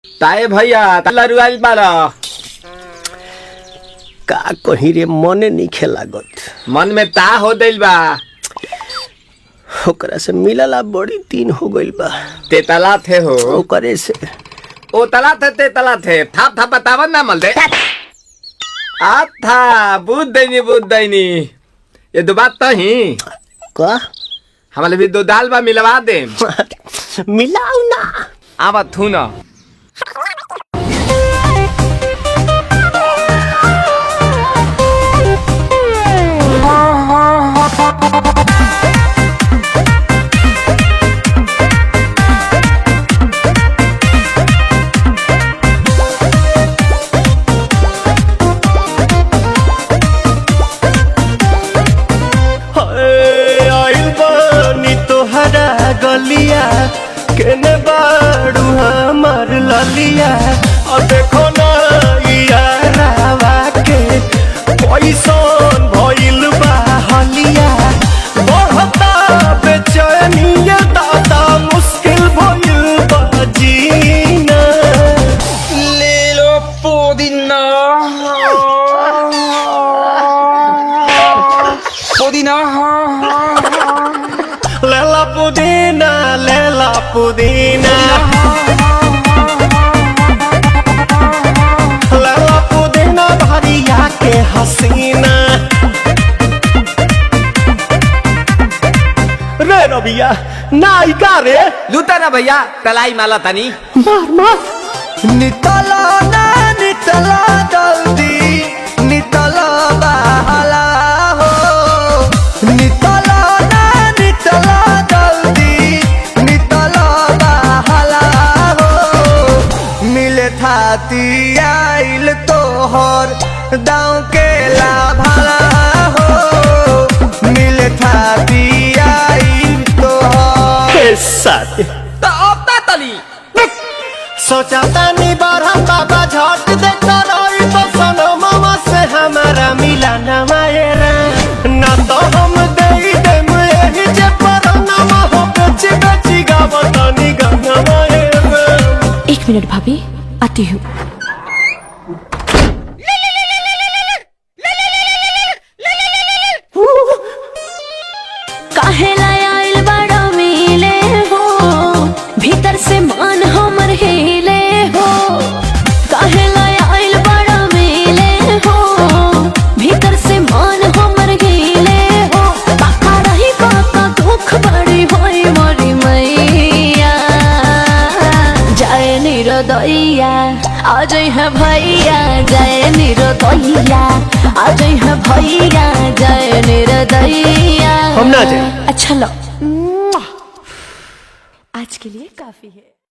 ताए भैया लरुआल बारा का कहीं रे मने नहीं लागत। मन में ता हो दिल बा ओकरा से मिलला बड़ी दिन हो गइल बा। ते तला थे हो ओकरे से ओ तला थे ते तला थे थाप थाप बतावन ना मल दे आ था बुद्ध दैनी ये दो बात तो ही का हमारे भी दो दाल बा मिलवा दे मिलाऊ ना आवा थू ना गलिया केने बाड़ू हमार ललिया और देखो ना यारावा के पैसन भइल बा हलिया बढ़ता बेचैनिया दादा मुश्किल भइल बा जीना ले लो पुदीना पुदीना लेला पुदीना लेला पुदीना भरिया के हसीना रे रबिया नायिका रे लूटा ना भैया तलाई माला तनी मार मार नितला ना नितला जल्दी नितला बहाला हो नितला ना नितला थाती आइल तोहर दाँव के लाभाला हो मिले थाती आइल तोहर साथी तो अब ता तली सोचा तानी बारह बाबा झट देखता रही तो सनमवा से हमारा मिला न मायरा ना तो हम दे देम यही जे परनमा हो बेची बेची गावतानी गंगा मायरा। 1 मिनट भाभी आती हूँ। काहे लायल बड़ा मिले हो भीतर से मन हमर हिले हो काहे लायल बड़ा मिले हो भीतर से मन हमर हिले हो पाका रही पाका दुख बड़ी होई मोरी मैया जाए निरोदैया आज है भैया जय निरोदैया आज है भैया जय निरोदैया हम ना जाए। अच्छा लो आज के लिए काफी है।